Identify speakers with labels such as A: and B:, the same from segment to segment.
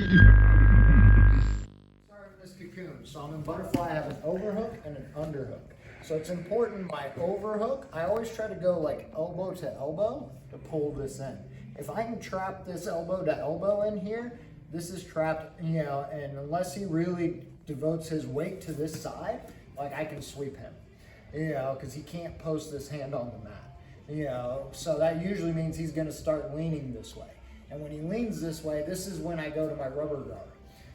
A: Starting this cocoon. So I'm in butterfly, I have an overhook and an underhook. So it's important my overhook, I always try to go like elbow to elbow to pull this in. If I can trap this elbow to elbow in here, this is trapped, you know, and unless he really devotes his weight to this side, like I can sweep him, you know, because he can't post this hand on the mat, you know, so that usually means he's going to start leaning this way. And when he leans this way, this is when I go to my rubber guard.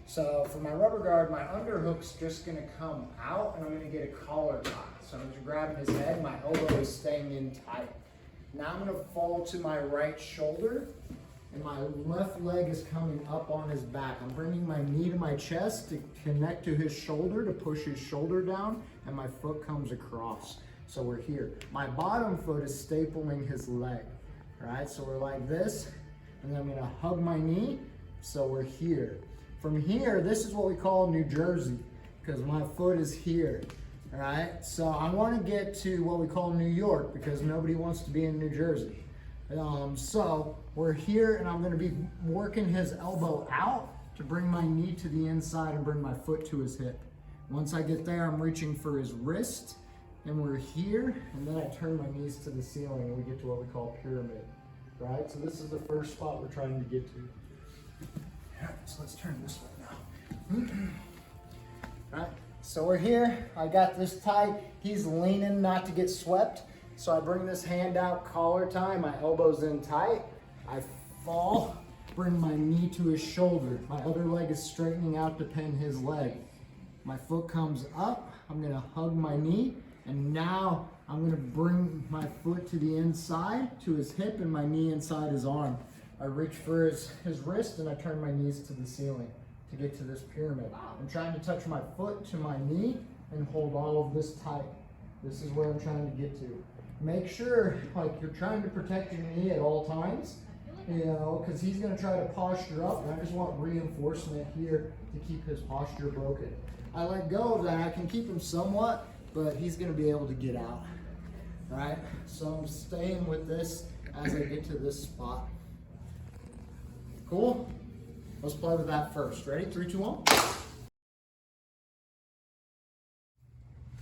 A: So for my rubber guard, my underhook's just going to come out and I'm going to get a collar tie. So I'm just grabbing his head, my elbow is staying in tight. Now I'm going to fall to my right shoulder and my left leg is coming up on his back. I'm bringing my knee to my chest to connect to his shoulder, to push his shoulder down, and my foot comes across. So we're here. My bottom foot is stapling his leg, right? So we're like this, and then I'm gonna hug my knee, so we're here. From here, this is what we call New Jersey, because my foot is here, all right? So I wanna get to what we call New York, because nobody wants to be in New Jersey. So we're here and I'm going to be working his elbow out to bring my knee to the inside and bring my foot to his hip. Once I get there, I'm reaching for his wrist and we're here, and then I turn my knees to the ceiling and we get to what we call pyramid, right? So this is the first spot we're trying to get to. All right, so let's turn this way now. All right, so we're here. I got this tight. He's leaning not to get swept. So I bring this hand out, collar tie, my elbow's in tight. I fall, bring my knee to his shoulder. My other leg is straightening out to pin his leg. My foot comes up, I'm gonna hug my knee, and now I'm gonna bring my foot to the inside, to his hip, and my knee inside his arm. I reach for his wrist and I turn my knees to the ceiling to get to this pyramid. I'm trying to touch my foot to my knee and hold all of this tight. This is where I'm trying to get to. Make sure like you're trying to protect your knee at all times, you know, because he's going to try to posture up, and I just want reinforcement here to keep his posture broken. I let go of that. I can keep him somewhat, but he's going to be able to get out. All right, so I'm staying with this as I get to this spot. Cool? Let's play with that first. Ready? 3, 2, 1.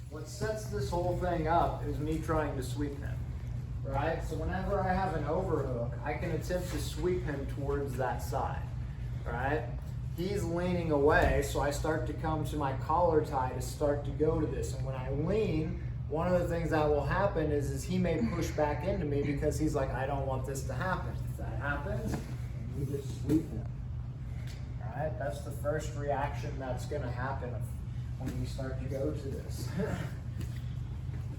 A: What sets this whole thing up is me trying to sweep him, right? So whenever I have an overhook, I can attempt to sweep him towards that side, right? He's leaning away, so I start to come to my collar tie to start to go to this. And when I lean, one of the things that will happen is he may push back into me because he's like, I don't want this to happen. If that happens, we just sweep him, all right? That's the first reaction that's gonna happen when you start to go to this.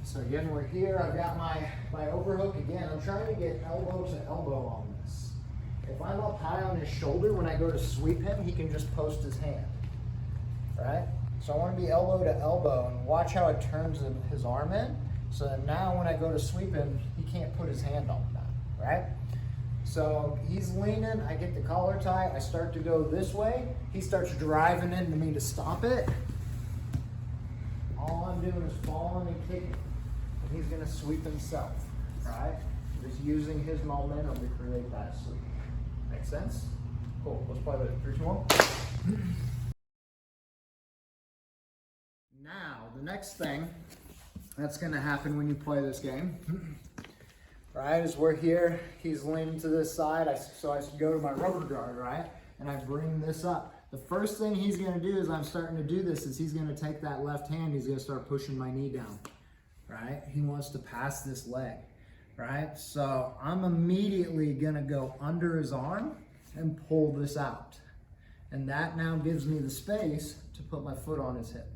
A: So again, we're here. I've got my overhook again. I'm trying to get elbow to elbow on this. If I'm up high on his shoulder, when I go to sweep him, he can just post his hand, right? So I want to be elbow to elbow, and watch how it turns his arm in. So that now when I go to sweep him, he can't put his hand on that, right? So he's leaning, I get the collar tie, I start to go this way. He starts driving into me to stop it. All I'm doing is falling and kicking. And he's gonna sweep himself, right? Just using his momentum to create that sweep. Make sense? Cool, let's play with it. 3, 2, 1. Now, the next thing that's gonna happen when you play this game, right, is we're here, he's leaning to this side, so I go to my rubber guard, right? And I bring this up. The first thing he's gonna do as I'm starting to do this is he's gonna take that left hand, he's gonna start pushing my knee down, right? He wants to pass this leg, right? So I'm immediately gonna go under his arm and pull this out. And that now gives me the space to put my foot on his hip.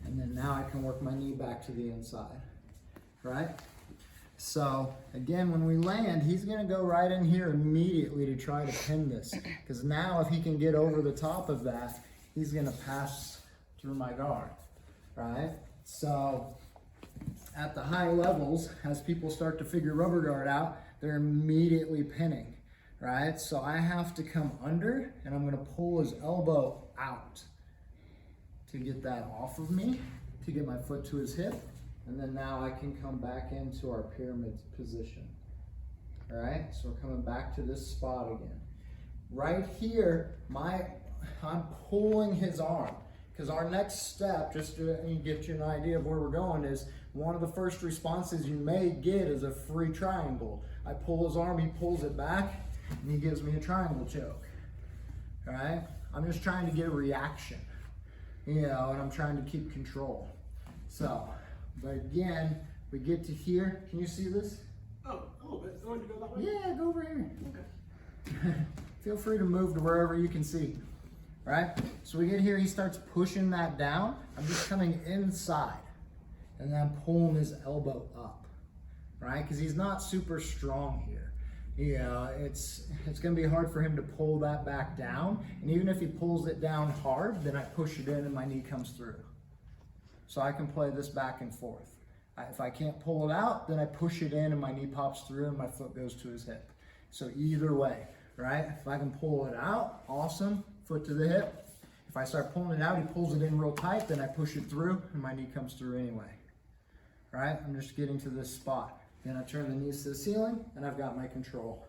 A: And then now I can work my knee back to the inside, right? So again, when we land, he's gonna go right in here immediately to try to pin this. Because now if he can get over the top of that, he's gonna pass through my guard, right? So at the high levels, as people start to figure rubber guard out, they're immediately pinning, right? So I have to come under and I'm gonna pull his elbow out to get that off of me, to get my foot to his hip. And then now I can come back into our pyramid position. All right, so we're coming back to this spot again. right here, I'm pulling his arm. Because our next step, just to get you an idea of where we're going, is one of the first responses you may get is a free triangle. I pull his arm, he pulls it back, and he gives me a triangle choke. All right? I'm just trying to get a reaction, and I'm trying to keep control. So, but again, we get to here. Can you see this?
B: Oh, a little bit. You want to go that way?
A: Yeah, go over here.
B: Okay.
A: Feel free to move to wherever you can see. All right? So we get here, he starts pushing that down. I'm just coming inside, and then I'm pulling his elbow up, right? Because he's not super strong here. It's going to be hard for him to pull that back down. And even if he pulls it down hard, then I push it in and my knee comes through. So I can play this back and forth. If I can't pull it out, then I push it in and my knee pops through and my foot goes to his hip. So either way, right? If I can pull it out, awesome, foot to the hip. If I start pulling it out, he pulls it in real tight, then I push it through and my knee comes through anyway. Right? I'm just getting to this spot. Then I turn the knees to the ceiling and I've got my control.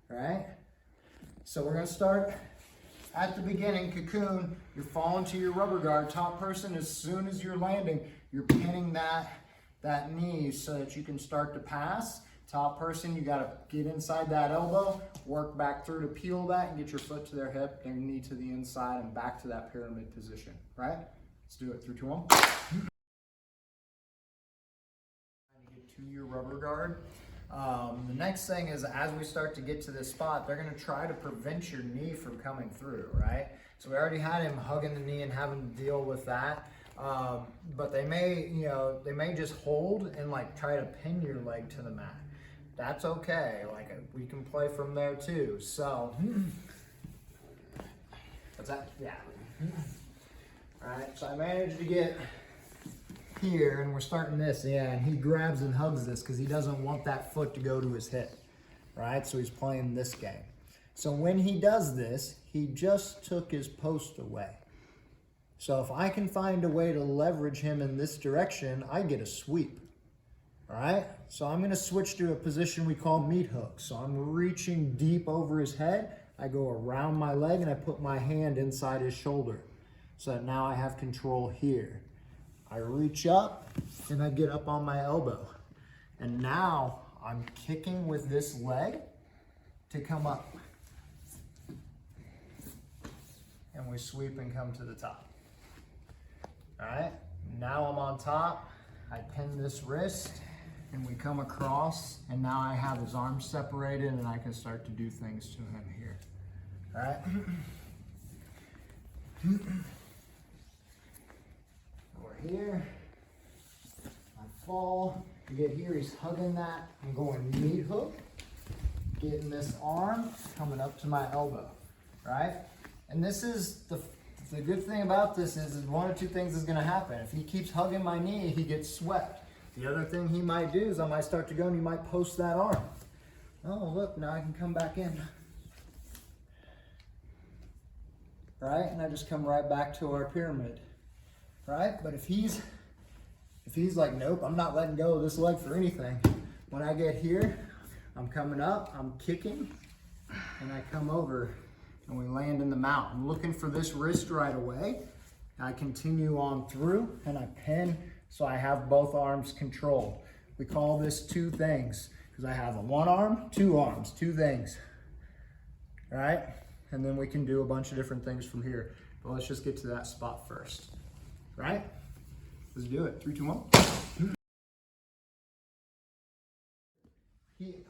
A: Right? So we're gonna start at the beginning, cocoon. You're falling to your rubber guard. Top person, as soon as you're landing, you're pinning that knee so that you can start to pass. Top person, you gotta get inside that elbow, work back through to peel that and get your foot to their hip, their knee to the inside and back to that pyramid position, right? Let's do it, 3, 2, 1. Get to your rubber guard. The next thing is, as we start to get to this spot, they're gonna try to prevent your knee from coming through, right? So we already had him hugging the knee and having to deal with that. But they may just hold and like try to pin your leg to the mat. That's okay. Like we can play from there too. So, what's that? Yeah. All right. So I managed to get here, and we're starting this. Yeah, and he grabs and hugs this because he doesn't want that foot to go to his hip. Right. So he's playing this game. So when he does this, he just took his post away. So if I can find a way to leverage him in this direction, I get a sweep. All right, so I'm gonna switch to a position we call meat hook. So I'm reaching deep over his head. I go around my leg and I put my hand inside his shoulder. So that now I have control here. I reach up and I get up on my elbow. And now I'm kicking with this leg to come up. And we sweep and come to the top. All right, now I'm on top. I pin this wrist and we come across, and now I have his arms separated and I can start to do things to him here. All right. Over here, I fall. You get here, he's hugging that. I'm going meat hook, getting this arm, coming up to my elbow, right? And this is the good thing about this is one or two things is gonna happen. If he keeps hugging my knee, he gets swept. The other thing he might do is I might start to go and he might post that arm. Oh, look, now I can come back in. Right, and I just come right back to our pyramid. Right, but if he's like, nope, I'm not letting go of this leg for anything. When I get here, I'm coming up, I'm kicking, and I come over and we land in the mount. I'm looking for this wrist right away. I continue on through and I pin so I have both arms controlled. We call this two things because I have a one arm, two arms, two things, right? And then we can do a bunch of different things from here. But let's just get to that spot first, right? Let's do it. 3, 2, 1.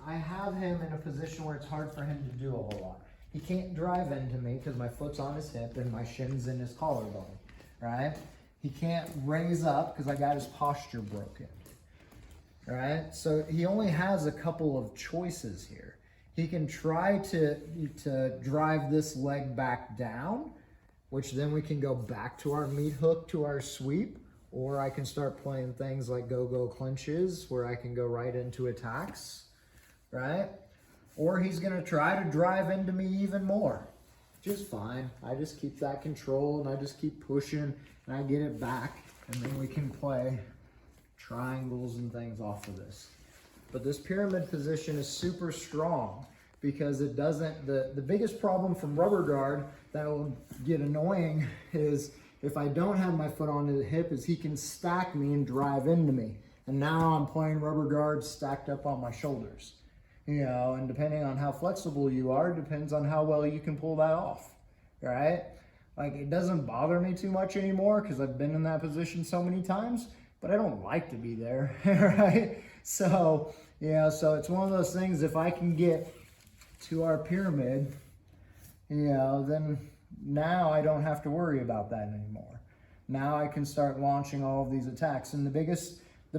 A: I have him in a position where it's hard for him to do a whole lot. He can't drive into me because my foot's on his hip and my shin's in his collarbone, right? He can't raise up because I got his posture broken, right? So he only has a couple of choices here. He can try to drive this leg back down, which then we can go back to our meat hook, to our sweep, or I can start playing things like go-go clinches where I can go right into attacks, right? Or he's gonna try to drive into me even more, which is fine. I just keep that control and I just keep pushing and I get it back, and then we can play triangles and things off of this. But this pyramid position is super strong because it doesn't, the biggest problem from Rubberguard that will get annoying is if I don't have my foot on the hip is he can stack me and drive into me. And now I'm playing Rubberguard stacked up on my shoulders. You know, and depending on how flexible you are, depends on how well you can pull that off, right? Like, it doesn't bother me too much anymore because I've been in that position so many times, but I don't like to be there, right? So, yeah, so it's one of those things, if I can get to our pyramid, you know, then now I don't have to worry about that anymore. Now I can start launching all of these attacks. And the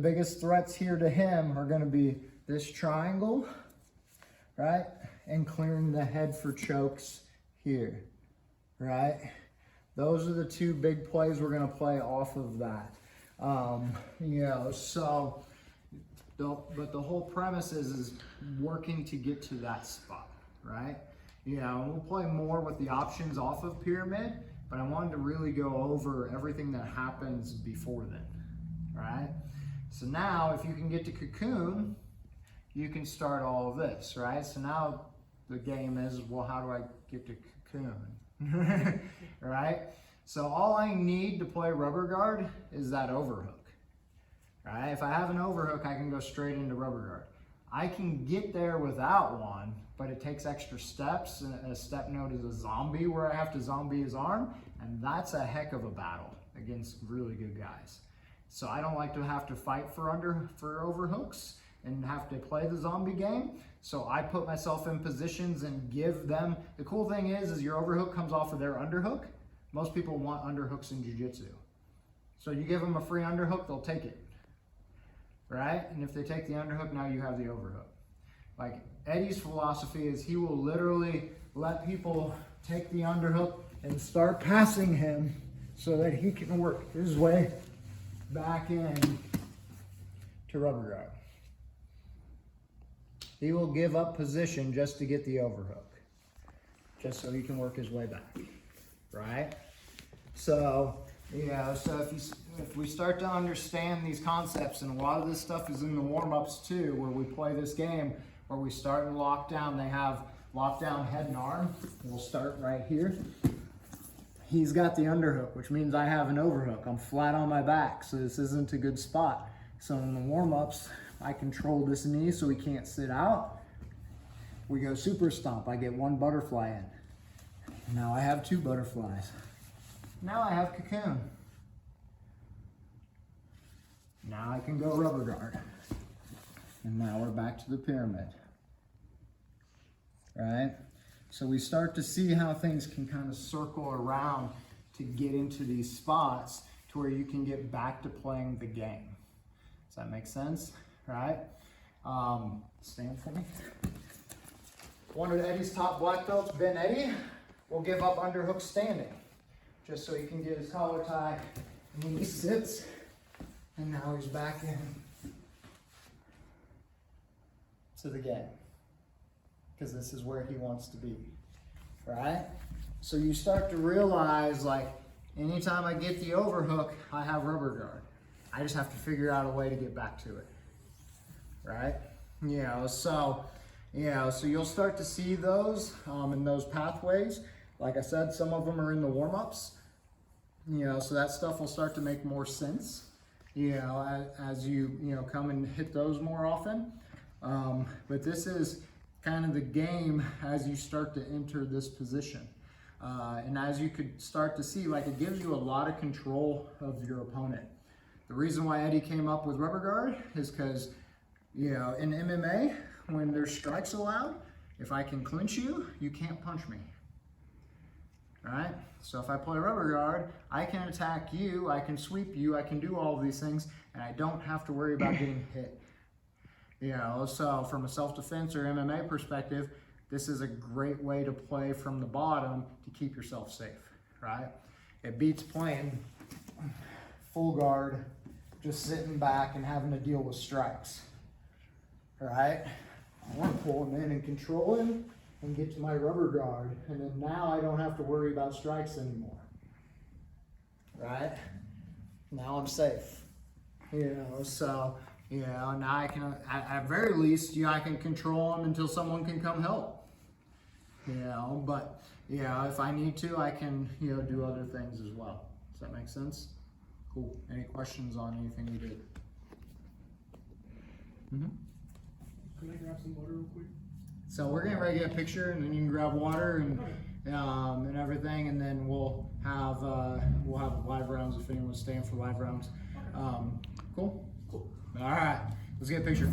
A: biggest threats here to him are gonna be this triangle, right? And clearing the head for chokes here, right? Those are the two big plays we're gonna play off of that. You know, so, but the whole premise is working to get to that spot, right? You know, we'll play more with the options off of pyramid, but I wanted to really go over everything that happens before then, right? So now, if you can get to cocoon, you can start all of this, right? So now the game is, well, how do I get to cocoon, right? So all I need to play Rubberguard is that overhook, right? If I have an overhook, I can go straight into Rubberguard. I can get there without one, but it takes extra steps. And a step note is a zombie where I have to zombie his arm, and that's a heck of a battle against really good guys. So I don't like to have to fight for overhooks and have to play the zombie game. So I put myself in positions and give them, the cool thing is your overhook comes off of their underhook. Most people want underhooks in jiu-jitsu. So you give them a free underhook, they'll take it, right? And if they take the underhook, now you have the overhook. Like Eddie's philosophy is he will literally let people take the underhook and start passing him so that he can work his way back in to Rubberguard. He will give up position just to get the overhook, just so he can work his way back, right? So, yeah, so if we start to understand these concepts, and a lot of this stuff is in the warm-ups too, where we play this game, where we start in lockdown, they have lockdown head and arm. We'll start right here. He's got the underhook, which means I have an overhook. I'm flat on my back, so this isn't a good spot. So in the warm-ups, I control this knee so he can't sit out. We go super stomp. I get one butterfly in. Now I have two butterflies. Now I have cocoon. Now I can go Rubberguard. And now we're back to the pyramid. Right? So we start to see how things can kind of circle around to get into these spots to where you can get back to playing the game. Does that make sense? Right? Stand for me. One of Eddie's top black belts, Ben Eddie, will give up underhook standing, just so he can get his collar tie. And then he sits, and now he's back in to the game, because this is where he wants to be, right? So you start to realize, like, anytime I get the overhook, I have Rubberguard. I just have to figure out a way to get back to it, right? So you'll start to see those in those pathways. Like I said, some of them are in the warm-ups, so that stuff will start to make more sense, as you come and hit those more often. But this is kind of the game as you start to enter this position. And as you could start to see, like, it gives you a lot of control of your opponent. The reason why Eddie came up with Rubberguard is because, in MMA, when there's strikes allowed, if I can clinch you, you can't punch me, right? So if I play Rubberguard, I can attack you, I can sweep you, I can do all of these things, and I don't have to worry about getting hit. So from a self-defense or MMA perspective, this is a great way to play from the bottom to keep yourself safe, right? It beats playing full guard, just sitting back and having to deal with strikes, right? I want to pull him in and control him and get to my Rubberguard, and then now I don't have to worry about strikes anymore, right? Now I'm safe, so, now I can, at very least, I can control him until someone can come help, You know, but yeah, if I need to, I can, you know, do other things as well. Does that make sense? Cool. Any questions on anything we did?
B: Can I grab some water real quick?
A: So we're getting ready to get a picture, and then you can grab water and everything, and then we'll have live rounds if anyone's staying for live rounds. Cool.
B: Cool.
A: All right, let's get a picture.